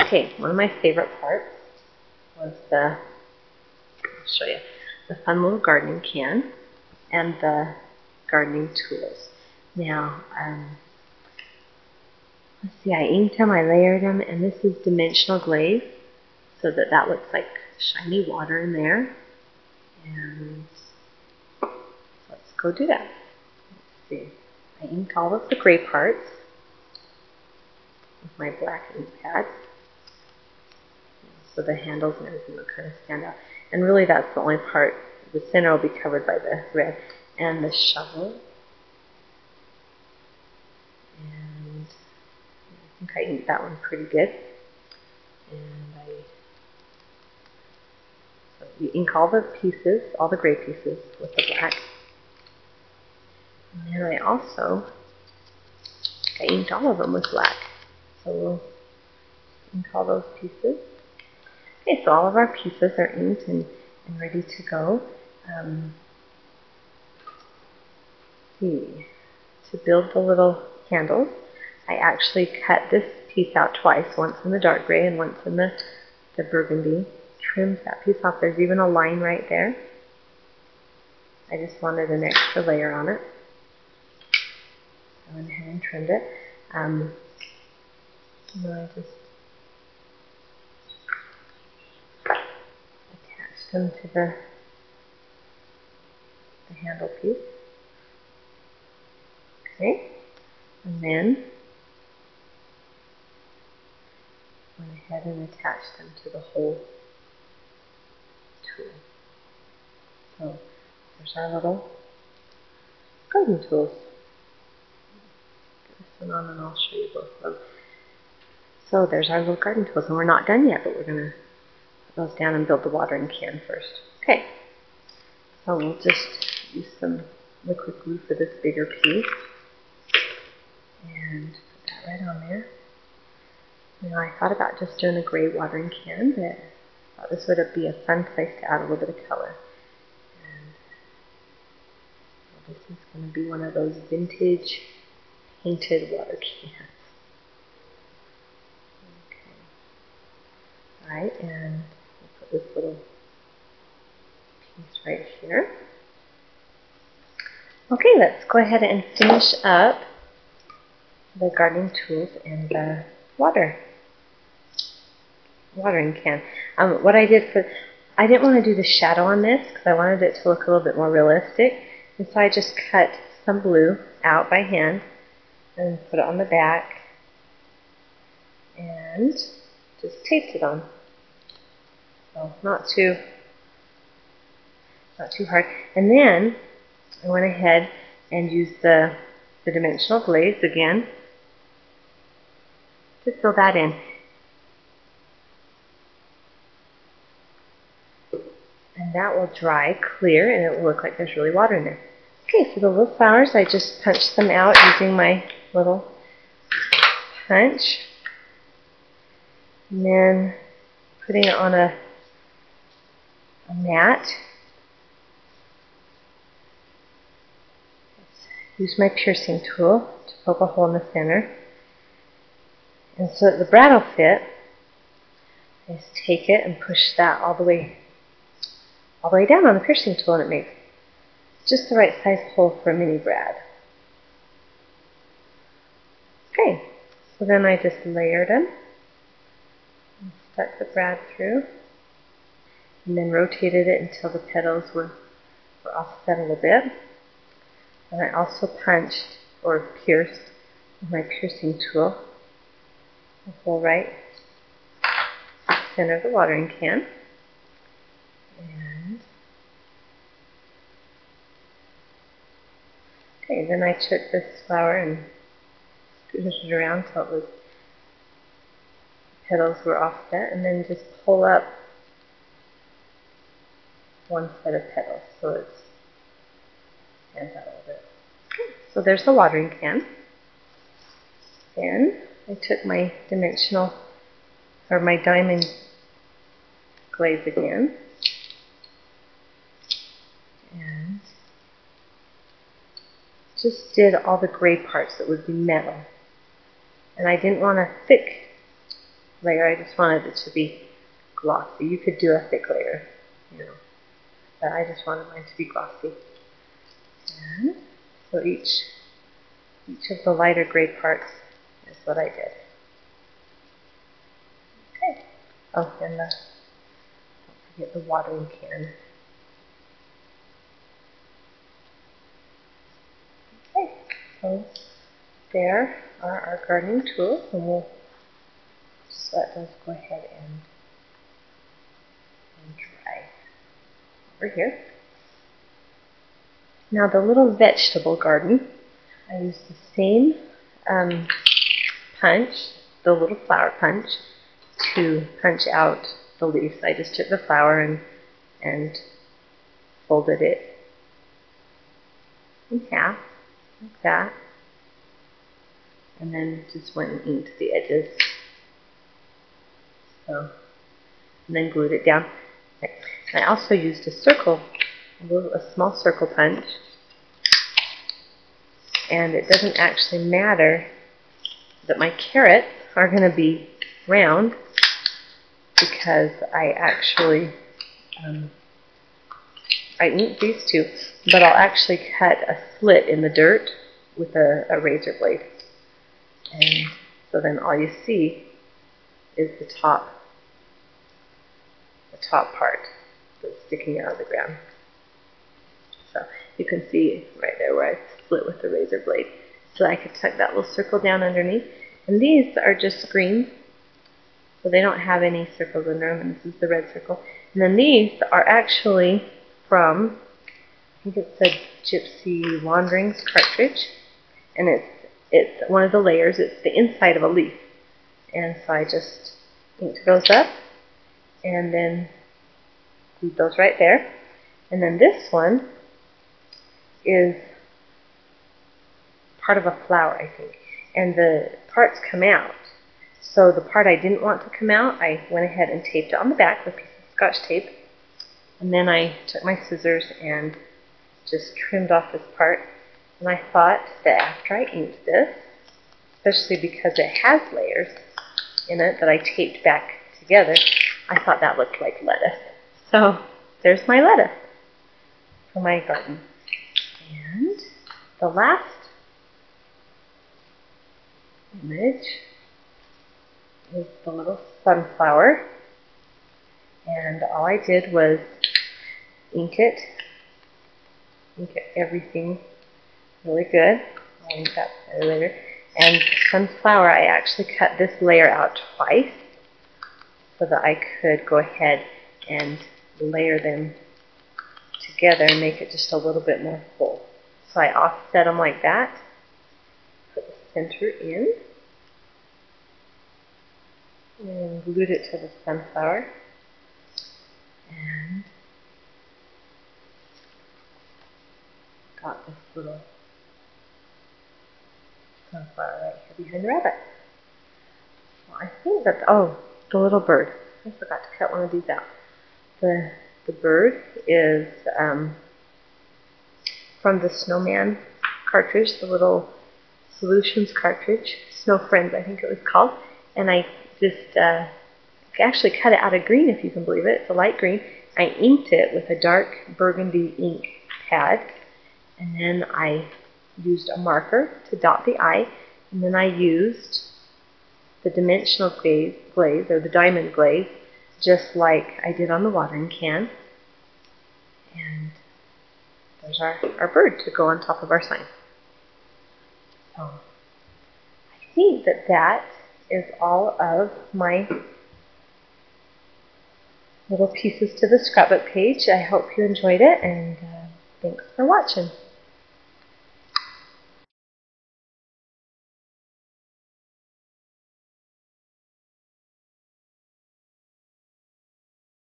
Okay, one of my favorite parts was I'll show you, the fun little gardening can and the gardening tools. Now, let's see, I inked them, I layered them, and this is dimensional glaze, so that looks like shiny water in there. And let's go do that. Let's see, I inked all of the gray parts with my black ink pad, so the handles and everything will kind of stand out. And really that's the only part. The center will be covered by the red. And the shovel. And I think I inked that one pretty good. And so you ink all the pieces, all the gray pieces with the black. And then I inked all of them with black. So we'll ink all those pieces. Okay, so all of our pieces are inked and ready to go. To build the little handles, I actually cut this piece out twice, once in the dark gray and once in the burgundy. Trimmed that piece off. There's even a line right there. I just wanted an extra layer on it. I went ahead and trimmed it. And then I just attached them to the handle piece. Okay, and then went ahead and attached them to the whole tool. So there's our little garden tools. Put this one on and I'll show you both of them. So there's our little garden tools, and we're not done yet, but we're going to put those down and build the watering can first. Okay, so we'll just use some liquid glue for this bigger piece. And put that right on there. Now I thought about just doing a gray watering can, but I thought this would be a fun place to add a little bit of color. And this is going to be one of those vintage painted water cans. Okay. Alright, and we'll put this little piece right here. Okay, let's go ahead and finish up the gardening tools and the watering can. What I did I didn't want to do the shadow on this because I wanted it to look a little bit more realistic, and so I just cut some blue out by hand and put it on the back and just taped it on. So not too hard. And then I went ahead and used the dimensional glaze again to fill that in. And that will dry clear and it will look like there's really water in there. Okay, for the little flowers, I just punched them out using my little punch. And then putting it on a mat. Use my piercing tool to poke a hole in the center. And so that the brad will fit, I just take it and push that all the way down on the piercing tool, and it makes just the right size hole for a mini brad. Okay, so then I just layered them and stuck the brad through, and then rotated it until the petals were offset a little bit. And I also punched or pierced with my piercing tool the hole right center of the watering can. And okay, then I took this flower and scooted it around till the petals were offset, and then just pull up one set of petals so it stands out a little bit. Okay, so there's the watering can. Then I took my my diamond glaze again, and just did all the gray parts that would be metal. And I didn't want a thick layer. I just wanted it to be glossy. You could do a thick layer, you know, but I just wanted mine to be glossy. And so each of the lighter gray parts is what I did. Okay. Oh, and don't forget the watering can. Okay, so there are our gardening tools, and we'll just let those go ahead and dry over here. Now the little vegetable garden, I used the same punch, the little flower punch, to punch out the leaves. I just took the flower and folded it in half, like that, and then just went and inked the edges. So, and then glued it down. Okay. And I also used a circle, a small circle punch, and it doesn't actually matter that my carrots are going to be round, because I actually I inked these two, but I'll actually cut a slit in the dirt with a razor blade, and so then all you see is the top part that's sticking out of the ground. So you can see right there where I split with the razor blade. So I could tuck that little circle down underneath. And these are just green, so they don't have any circles under them, and this is the red circle. And then these are actually from, I think it said Gypsy Wanderings cartridge, and it's one of the layers. It's the inside of a leaf. And so I just inked those up, and then glued those right there. And then this one is part of a flower, I think. And the parts come out. So the part I didn't want to come out, I went ahead and taped it on the back with a piece of Scotch tape. And then I took my scissors and just trimmed off this part. And I thought that after I inked this, especially because it has layers in it that I taped back together, I thought that looked like lettuce. So there's my lettuce for my garden. And the last image is the little sunflower. And all I did was ink everything really good. I'll ink that later. And sunflower, I actually cut this layer out twice so that I could go ahead and layer them together and make it just a little bit more full. So I offset them like that, put the center in, and glued it to the sunflower, and got this little sunflower right here behind the rabbit. Well, I think that, oh, the little bird. I forgot to cut one of these out. The bird is from the Snowman cartridge, the little Solutions cartridge, Snow Friends I think it was called, and I just actually cut it out of green, if you can believe it. It's a light green. I inked it with a dark burgundy ink pad, and then I used a marker to dot the eye, and then I used the dimensional glaze, or the diamond glaze, just like I did on the watering can. And there's our bird to go on top of our sign. So I think that is all of my little pieces to the scrapbook page. I hope you enjoyed it, and thanks for watching.